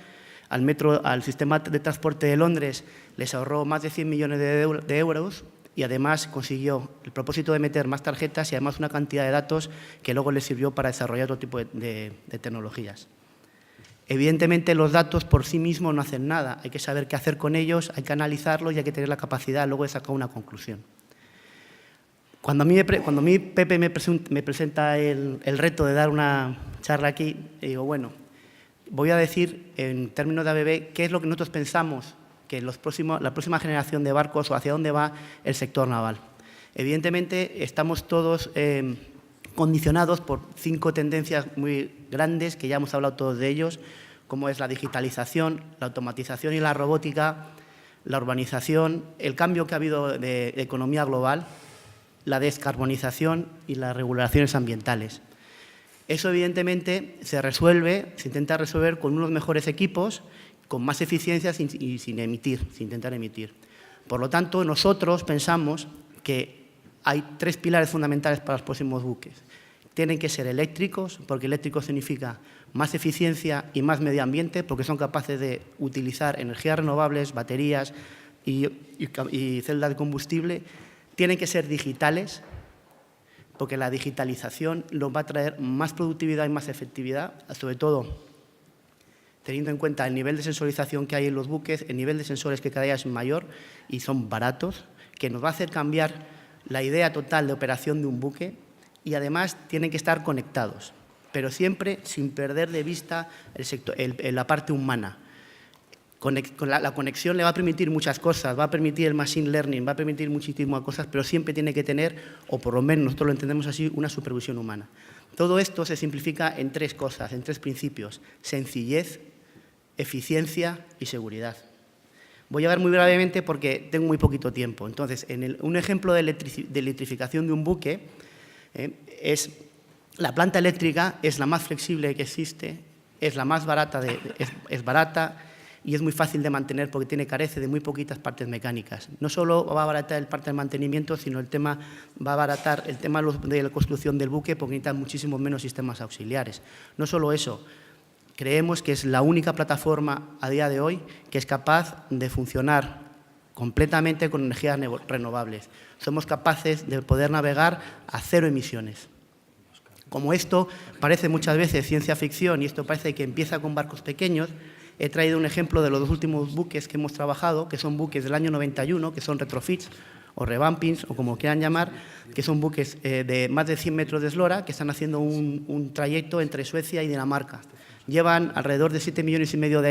Speaker 5: Al sistema de transporte de Londres les ahorró más de 100 millones de euros y además consiguió el propósito de meter más tarjetas y además una cantidad de datos que luego les sirvió para desarrollar otro tipo de tecnologías. Evidentemente, los datos por sí mismos no hacen nada. Hay que saber qué hacer con ellos, hay que analizarlos y hay que tener la capacidad luego de sacar una conclusión. Cuando a mí Pepe me presenta el reto de dar una charla aquí, digo, bueno, voy a decir en términos de ABB qué es lo que nosotros pensamos que la próxima generación de barcos o hacia dónde va el sector naval. Evidentemente, estamos todos condicionados por 5 tendencias muy grandes, que ya hemos hablado todos de ellos, como es la digitalización, la automatización y la robótica, la urbanización, el cambio que ha habido de economía global, la descarbonización y las regulaciones ambientales. Eso, evidentemente, se intenta resolver con unos mejores equipos, con más eficiencia y sin intentar emitir. Por lo tanto, nosotros pensamos que hay 3 pilares fundamentales para los próximos buques. Tienen que ser eléctricos, porque eléctrico significa más eficiencia y más medio ambiente, porque son capaces de utilizar energías renovables, baterías y celdas de combustible. Tienen que ser digitales, porque la digitalización nos va a traer más productividad y más efectividad, sobre todo teniendo en cuenta el nivel de sensorización que hay en los buques, el nivel de sensores que cada día es mayor y son baratos, que nos va a hacer cambiar la idea total de operación de un buque, y además tienen que estar conectados, pero siempre sin perder de vista la parte humana. La conexión le va a permitir muchas cosas, va a permitir el machine learning, va a permitir muchísimas cosas, pero siempre tiene que tener, o por lo menos nosotros lo entendemos así, una supervisión humana. Todo esto se simplifica en 3 cosas, en 3 principios: sencillez, eficiencia y seguridad. Voy a ver muy brevemente porque tengo muy poquito tiempo. Entonces, un ejemplo de electrificación de un buque es la planta eléctrica, es la más flexible que existe, es la más barata, es barata y es muy fácil de mantener porque carece de muy poquitas partes mecánicas. No solo va a abaratar el parte de mantenimiento, sino va a abaratar el tema de la construcción del buque porque necesita muchísimos menos sistemas auxiliares. No solo eso, creemos que es la única plataforma a día de hoy que es capaz de funcionar completamente con energías renovables. Somos capaces de poder navegar a 0 emisiones. Como esto parece muchas veces ciencia ficción y esto parece que empieza con barcos pequeños, he traído un ejemplo de los 2 últimos buques que hemos trabajado, que son buques del año 91, que son retrofits o revampings, o como quieran llamar, que son buques de más de 100 metros de eslora que están haciendo un trayecto entre Suecia y Dinamarca. Llevan alrededor de 7,5 millones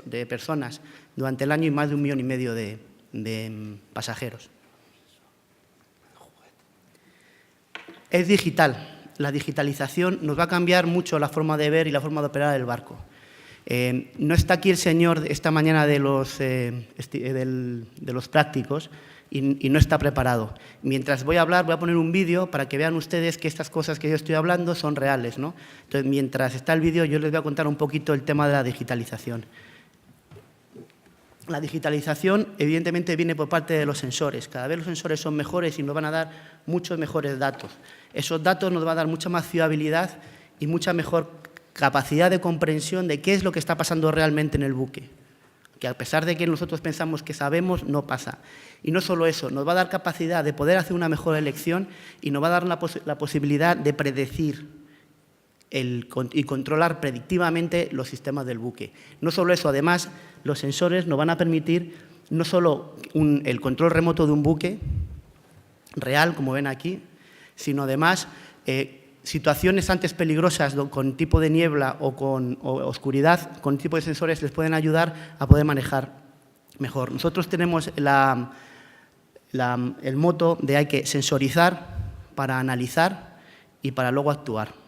Speaker 5: de personas durante el año y más de 1,5 millones de pasajeros. Es digital. La digitalización nos va a cambiar mucho la forma de ver y la forma de operar el barco. No está aquí el señor esta mañana de los prácticos y no está preparado. Mientras voy a hablar, voy a poner un vídeo para que vean ustedes que estas cosas que yo estoy hablando son reales, ¿no? Entonces, mientras está el vídeo, yo les voy a contar un poquito el tema de la digitalización. La digitalización, evidentemente, viene por parte de los sensores. Cada vez los sensores son mejores y nos van a dar muchos mejores datos. Esos datos nos van a dar mucha más fiabilidad y mucha mejor capacidad de comprensión de qué es lo que está pasando realmente en el buque. Que a pesar de que nosotros pensamos que sabemos, no pasa. Y no solo eso, nos va a dar capacidad de poder hacer una mejor elección y nos va a dar la posibilidad de predecir y controlar predictivamente los sistemas del buque. No solo eso, además, los sensores nos van a permitir no solo el control remoto de un buque real, como ven aquí, sino además situaciones antes peligrosas con tipo de niebla o con oscuridad, con tipo de sensores les pueden ayudar a poder manejar mejor. Nosotros tenemos el moto de hay que sensorizar para analizar y para luego actuar.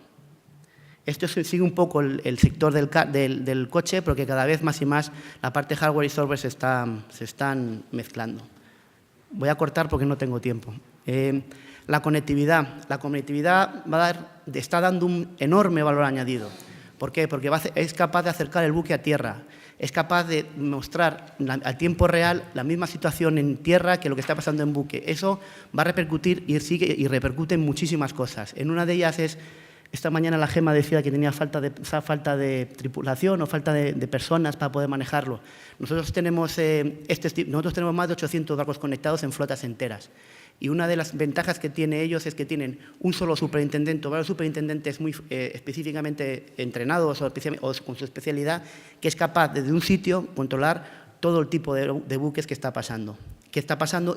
Speaker 5: Esto sigue un poco el sector del coche, porque cada vez más y más la parte hardware y software se están mezclando. Voy a cortar porque no tengo tiempo. La conectividad está dando un enorme valor añadido. ¿Por qué? Porque es capaz de acercar el buque a tierra, es capaz de mostrar a tiempo real la misma situación en tierra que lo que está pasando en buque. Eso va a repercutir y repercute en muchísimas cosas. En una de ellas es, esta mañana la Gema decía que tenía falta de tripulación o falta de personas para poder manejarlo. Nosotros tenemos más de 800 barcos conectados en flotas enteras. Y una de las ventajas que tienen ellos es que tienen un solo superintendente o varios superintendentes muy específicamente entrenados o con su especialidad, que es capaz desde un sitio controlar todo el tipo de buques que está pasando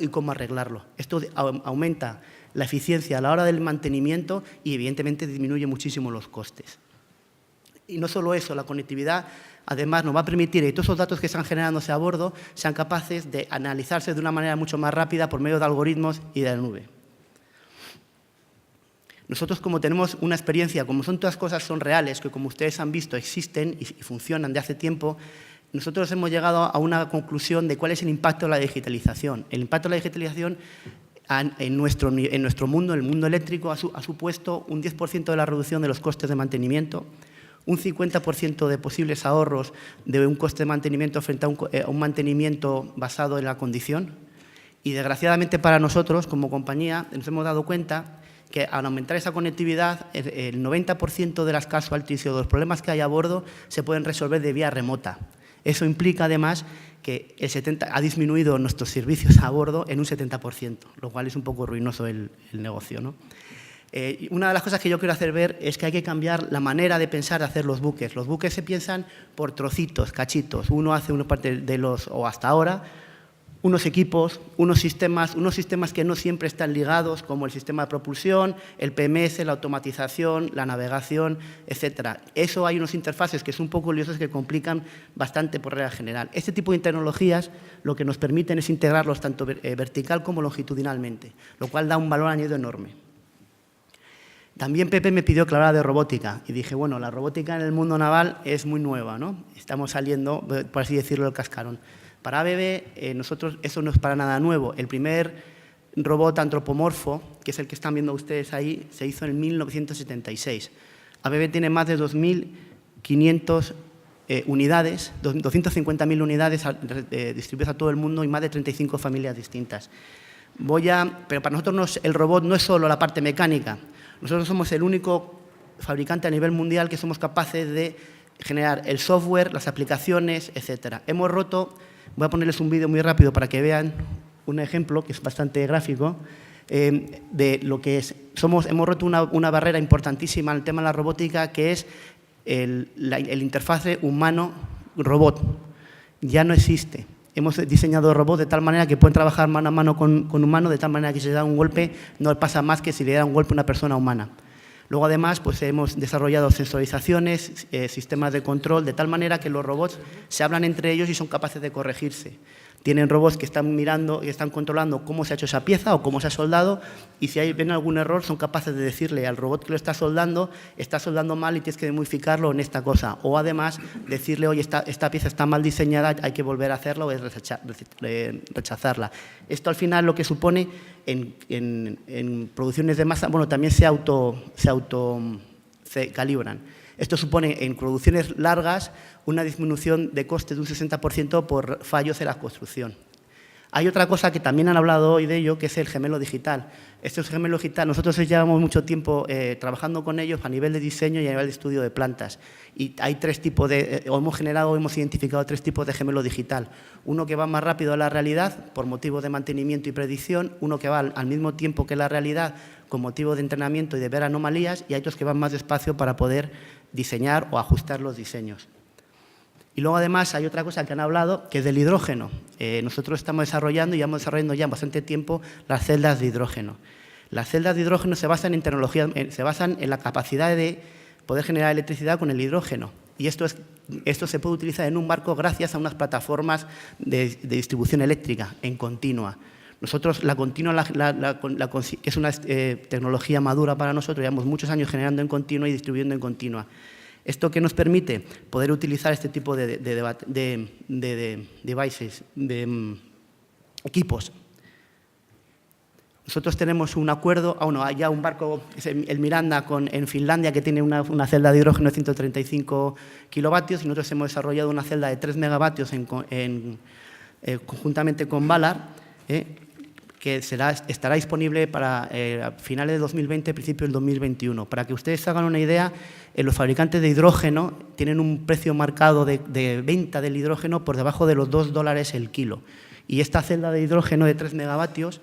Speaker 5: y cómo arreglarlo. Esto aumenta la eficiencia a la hora del mantenimiento y evidentemente disminuye muchísimo los costes. Y no solo eso, la conectividad además nos va a permitir que todos esos datos que están generándose a bordo sean capaces de analizarse de una manera mucho más rápida por medio de algoritmos y de la nube. Nosotros, como tenemos una experiencia, como son todas cosas son reales, que como ustedes han visto existen y funcionan de hace tiempo, nosotros hemos llegado a una conclusión de cuál es el impacto de la digitalización. El impacto de la digitalización en nuestro mundo, el mundo eléctrico, ha supuesto un 10% de la reducción de los costes de mantenimiento, un 50% de posibles ahorros de un coste de mantenimiento frente a un mantenimiento basado en la condición. Y desgraciadamente para nosotros, como compañía, nos hemos dado cuenta que al aumentar esa conectividad, el 90% de las casualties o de los problemas que hay a bordo se pueden resolver de vía remota. Eso implica además que ha disminuido nuestros servicios a bordo en un 70%, lo cual es un poco ruinoso el negocio, ¿no? Una de las cosas que yo quiero hacer ver es que hay que cambiar la manera de pensar de hacer los buques. Los buques se piensan por trocitos, cachitos. Uno hace una parte o hasta ahora, unos equipos, unos sistemas que no siempre están ligados, como el sistema de propulsión, el PMS, la automatización, la navegación, etcétera. Eso hay unos interfaces que son un poco liosos que complican bastante por regla general. Este tipo de tecnologías lo que nos permiten es integrarlos tanto vertical como longitudinalmente, lo cual da un valor añadido enorme. También Pepe me pidió que hablara de robótica y dije, bueno, la robótica en el mundo naval es muy nueva, ¿no? Estamos saliendo, por así decirlo, del cascarón. Para ABB, nosotros, eso no es para nada nuevo. El primer robot antropomorfo, que es el que están viendo ustedes ahí, se hizo en 1976. ABB tiene más de 2.500 unidades, 250.000 unidades distribuidas a todo el mundo y más de 35 familias distintas. Pero para nosotros el robot no es solo la parte mecánica. Nosotros somos el único fabricante a nivel mundial que somos capaces de generar el software, las aplicaciones, etcétera. Hemos roto, voy a ponerles un vídeo muy rápido para que vean un ejemplo que es bastante gráfico de lo que es. Hemos roto una barrera importantísima en el tema de la robótica, que es el interfase humano-robot. Ya no existe. Hemos diseñado robots de tal manera que pueden trabajar mano a mano con humano, de tal manera que si se da un golpe no pasa más que si le da un golpe a una persona humana. Luego, además, pues hemos desarrollado sensorizaciones, sistemas de control, de tal manera que los robots se hablan entre ellos y son capaces de corregirse. Tienen robots que están mirando y están controlando cómo se ha hecho esa pieza o cómo se ha soldado, y si ven algún error son capaces de decirle al robot que lo está soldando mal y tienes que modificarlo en esta cosa. O además decirle, oye, esta pieza está mal diseñada, hay que volver a hacerla o rechazarla. Esto al final lo que supone en producciones de masa, bueno, también se calibran. Esto supone en producciones largas una disminución de coste de un 60% por fallos en la construcción. Hay otra cosa que también han hablado hoy de ello, que es el gemelo digital. Este es el gemelo digital. Nosotros llevamos mucho tiempo trabajando con ellos a nivel de diseño y a nivel de estudio de plantas. Y hay hemos identificado tres tipos de gemelo digital. Uno que va más rápido a la realidad por motivos de mantenimiento y predicción, uno que va al mismo tiempo que la realidad con motivo de entrenamiento y de ver anomalías, y hay otros que van más despacio para poder diseñar o ajustar los diseños. Y luego, además, hay otra cosa que han hablado, que es del hidrógeno. Nosotros estamos desarrollando y llevamos desarrollando ya bastante tiempo las celdas de hidrógeno. Las celdas de hidrógeno se basan en tecnología, se basan en la capacidad de poder generar electricidad con el hidrógeno. Y esto se puede utilizar en un barco gracias a unas plataformas de distribución eléctrica en continua. Nosotros, la continua, que es una tecnología madura para nosotros, llevamos muchos años generando en continua y distribuyendo en continua. ¿Esto qué nos permite? Poder utilizar este tipo de devices, de equipos. Nosotros tenemos un acuerdo, hay ya un barco, el Miranda, en Finlandia, que tiene una celda de hidrógeno de 135 kilovatios, y nosotros hemos desarrollado una celda de 3 megavatios conjuntamente con Ballard, que estará disponible para finales de 2020, principios del 2021. Para que ustedes hagan una idea, los fabricantes de hidrógeno tienen un precio marcado de venta del hidrógeno por debajo de los $2 el kilo. Y esta celda de hidrógeno de 3 megavatios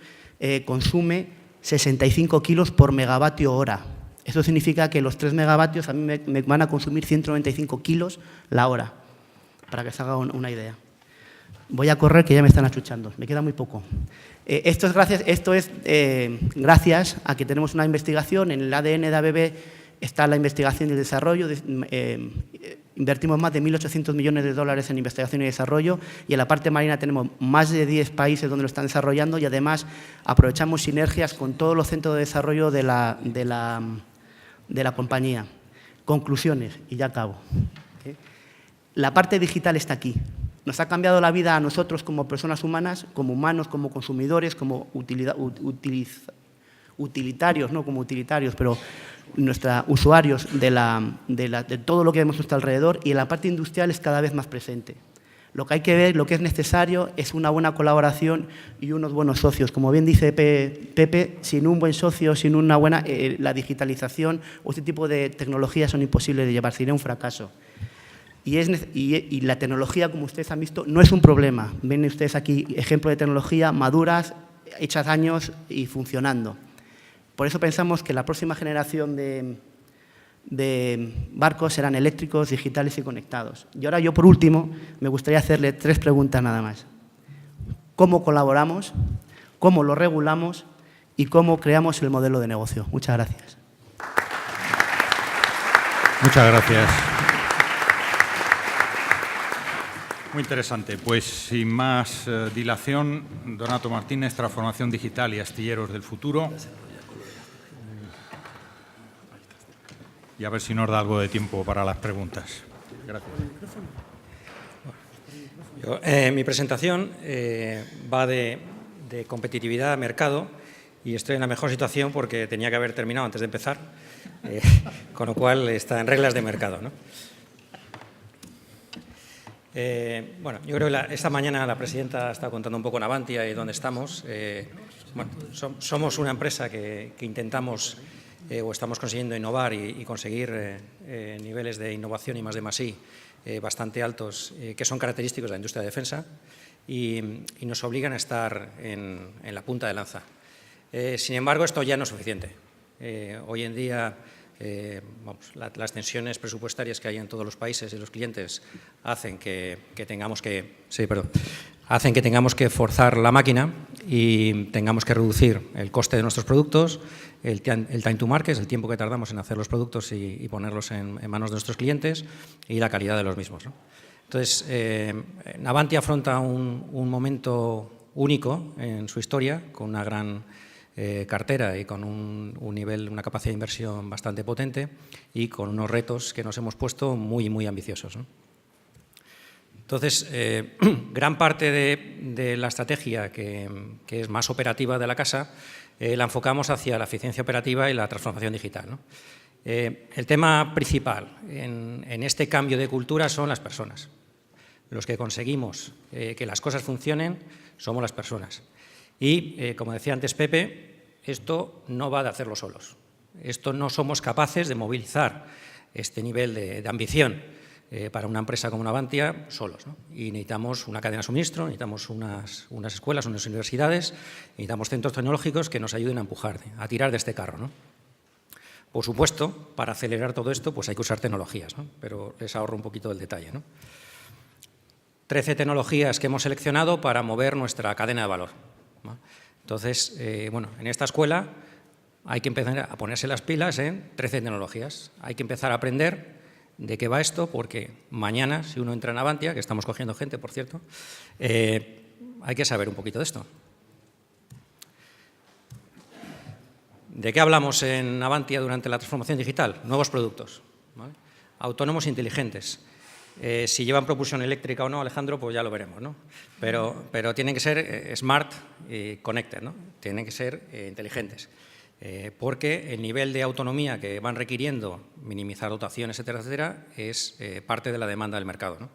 Speaker 5: consume 65 kilos por megavatio hora. Eso significa que los 3 megavatios a mí me van a consumir 195 kilos la hora, para que se haga una idea. Voy a correr, que ya me están achuchando, me queda muy poco. Esto es gracias a que tenemos una investigación. En el ADN de ABB está la investigación y el desarrollo. Invertimos más de 1.800 millones de dólares en investigación y desarrollo, y en la parte marina tenemos más de 10 países donde lo están desarrollando, y además aprovechamos sinergias con todos los centros de desarrollo de la compañía. Conclusiones, y ya acabo. La parte digital está aquí. Nos ha cambiado la vida a nosotros como personas humanas, como humanos, como consumidores, como utilitarios, no como utilitarios, pero usuarios de todo lo que vemos a nuestro alrededor, y en la parte industrial es cada vez más presente. Lo que hay que ver, lo que es necesario, es una buena colaboración y unos buenos socios. Como bien dice Pepe, sin un buen socio, sin una buena… la digitalización o este tipo de tecnologías son imposibles de llevar, sería un fracaso. Y la tecnología, como ustedes han visto, no es un problema. Ven ustedes aquí ejemplos de tecnología maduras, hechas años y funcionando. Por eso pensamos que la próxima generación de barcos serán eléctricos, digitales y conectados. Y ahora yo, por último, me gustaría hacerle 3 preguntas nada más. ¿Cómo colaboramos? ¿Cómo lo regulamos? ¿Y cómo creamos el modelo de negocio? Muchas gracias.
Speaker 1: Muchas gracias. Muy interesante. Pues sin más dilación, Donato Martínez, Transformación Digital y Astilleros del Futuro. y a ver si nos da algo de tiempo para las preguntas. Gracias.
Speaker 6: Mi presentación va de competitividad, mercado, y estoy en la mejor situación porque tenía que haber terminado antes de empezar, con lo cual está en reglas de mercado, ¿no? Bueno, yo creo que esta mañana la presidenta ha estado contando un poco Navantia y dónde estamos. Bueno, somos una empresa que intentamos o estamos consiguiendo innovar y conseguir niveles de innovación y +D+I bastante altos, que son característicos de la industria de defensa y nos obligan a estar en la punta de lanza. Sin embargo, esto ya no es suficiente. Hoy en día las tensiones presupuestarias que hay en todos los países y los clientes hacen que tengamos que forzar la máquina y tengamos que reducir el coste de nuestros productos, el time to market, el tiempo que tardamos en hacer los productos y ponerlos en manos de nuestros clientes, y la calidad de los mismos, ¿no? Entonces, Navantia afronta un momento único en su historia, con una gran cartera y con un nivel, una capacidad de inversión bastante potente y con unos retos que nos hemos puesto muy, muy ambiciosos, ¿no? Entonces, gran parte de la estrategia que es más operativa de la casa la enfocamos hacia la eficiencia operativa y la transformación digital, ¿no? El tema principal en este cambio de cultura son las personas. Los que conseguimos que las cosas funcionen somos las personas. Y, como decía antes Pepe, esto no va de hacerlo solos. Esto no somos capaces de movilizar este nivel de ambición para una empresa como Navantia solos, ¿no? Y necesitamos una cadena de suministro, necesitamos unas escuelas, unas universidades, necesitamos centros tecnológicos que nos ayuden a empujar, a tirar de este carro, ¿no? Por supuesto, para acelerar todo esto, pues hay que usar tecnologías, ¿no? Pero les ahorro un poquito del detalle, ¿no? 13 tecnologías que hemos seleccionado para mover nuestra cadena de valor, ¿no? Entonces, bueno, en esta escuela hay que empezar a ponerse las pilas en 13 tecnologías. Hay que empezar a aprender de qué va esto, porque mañana, si uno entra en Navantia, que estamos cogiendo gente, por cierto, hay que saber un poquito de esto. ¿De qué hablamos en Navantia durante la transformación digital? Nuevos productos, ¿vale? Autónomos e inteligentes. Si llevan propulsión eléctrica o no, Alejandro, pues ya lo veremos, ¿no? Pero tienen que ser smart y connected, ¿no? Tienen que ser inteligentes. Porque el nivel de autonomía que van requiriendo, minimizar dotaciones, etcétera, etcétera, es parte de la demanda del mercado, ¿no?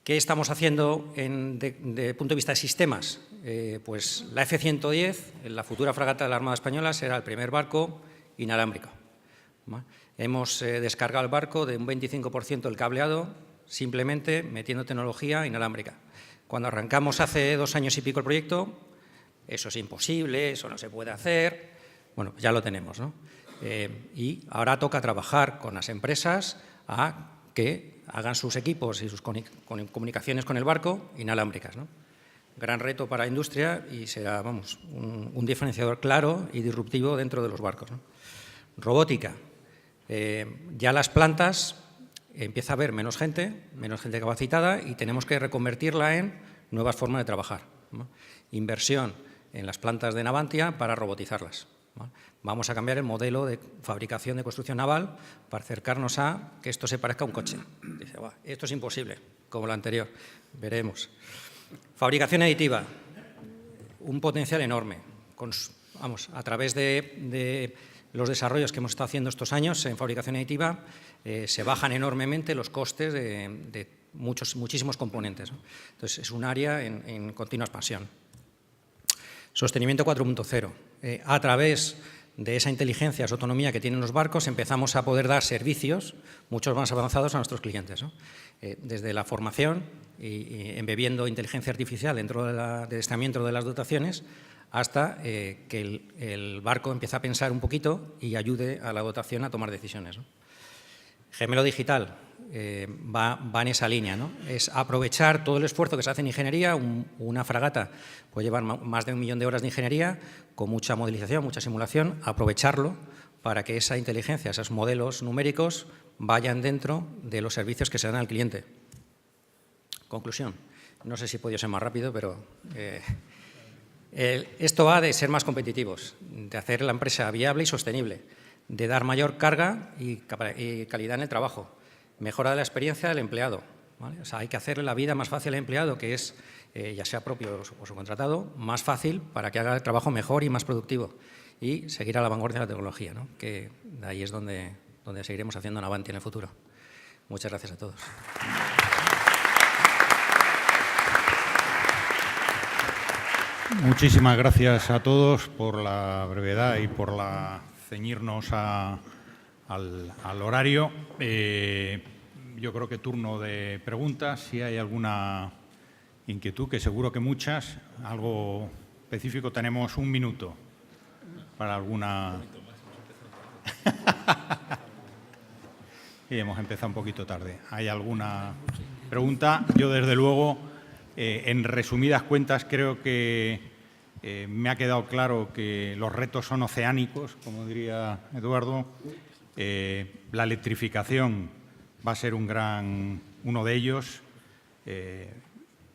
Speaker 6: ¿Qué estamos haciendo desde el punto de vista de sistemas? Pues la F-110, la futura fragata de la Armada Española, será el primer barco inalámbrico, ¿vale? Hemos descargado el barco de un 25% del cableado, simplemente metiendo tecnología inalámbrica. Cuando arrancamos hace 2 años y pico el proyecto, eso es imposible, eso no se puede hacer. Bueno, ya lo tenemos, ¿no? Y ahora toca trabajar con las empresas a que hagan sus equipos y sus comunicaciones con el barco inalámbricas, ¿no? Gran reto para la industria y será, vamos, un diferenciador claro y disruptivo dentro de los barcos, ¿no? Robótica. Ya las plantas empieza a haber menos gente capacitada y tenemos que reconvertirla en nuevas formas de trabajar, ¿no? Inversión en las plantas de Navantia para robotizarlas, ¿vale? Vamos a cambiar el modelo de fabricación de construcción naval para acercarnos a que esto se parezca a un coche. Dice, esto es imposible, como lo anterior, veremos. Fabricación aditiva, un potencial enorme. Vamos, a través de los desarrollos que hemos estado haciendo estos años en fabricación aditiva, se bajan enormemente los costes de muchísimos componentes, ¿no? Entonces, es un área en continua expansión. Sostenimiento 4.0. A través de esa inteligencia, esa autonomía que tienen los barcos, empezamos a poder dar servicios mucho más avanzados a nuestros clientes, ¿no? Desde la formación y embebiendo inteligencia artificial dentro del adiestramiento de las dotaciones, hasta que el barco empiece a pensar un poquito y ayude a la dotación a tomar decisiones, ¿no? Gemelo digital va en esa línea, ¿no? Es aprovechar todo el esfuerzo que se hace en ingeniería. Una fragata puede llevar más de 1 millón de horas de ingeniería, con mucha modelización, mucha simulación, aprovecharlo para que esa inteligencia, esos modelos numéricos, vayan dentro de los servicios que se dan al cliente. Conclusión. No sé si he podido ser más rápido, pero esto va de ser más competitivos, de hacer la empresa viable y sostenible, de dar mayor carga y calidad en el trabajo, mejora de la experiencia del empleado, ¿vale? O sea, hay que hacerle la vida más fácil al empleado, que es, ya sea propio o subcontratado, más fácil para que haga el trabajo mejor y más productivo, y seguir a la vanguardia de la tecnología, ¿no? Que de ahí es donde seguiremos haciendo un avance en el futuro. Muchas gracias a todos.
Speaker 1: Muchísimas gracias a todos por la brevedad y por ceñirnos al horario. Yo creo que turno de preguntas. Si hay alguna inquietud, que seguro que muchas, algo específico, tenemos 1 minuto para alguna. Y hemos empezado un poquito tarde. ¿Hay alguna pregunta? Yo, desde luego, en resumidas cuentas, creo que me ha quedado claro que los retos son oceánicos, como diría Eduardo. La electrificación va a ser uno de ellos.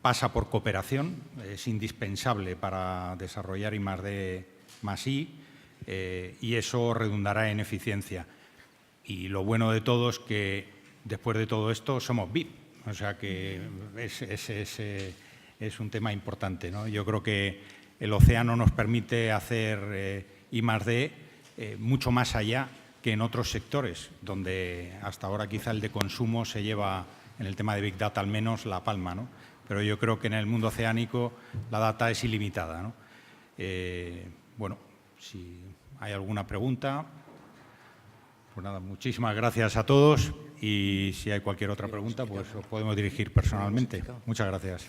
Speaker 1: Pasa por cooperación, es indispensable para desarrollar I+D+I, y eso redundará en eficiencia. Y lo bueno de todo es que después de todo esto somos VIP, o sea que es un tema importante, ¿no? Yo creo que el océano nos permite hacer I+D mucho más allá que en otros sectores, donde hasta ahora quizá el de consumo se lleva, en el tema de Big Data al menos, la palma, ¿no? Pero yo creo que en el mundo oceánico la data es ilimitada, ¿no? Bueno, si hay alguna pregunta. Pues nada, muchísimas gracias a todos, y si hay cualquier otra pregunta, pues os podemos dirigir personalmente. Muchas gracias.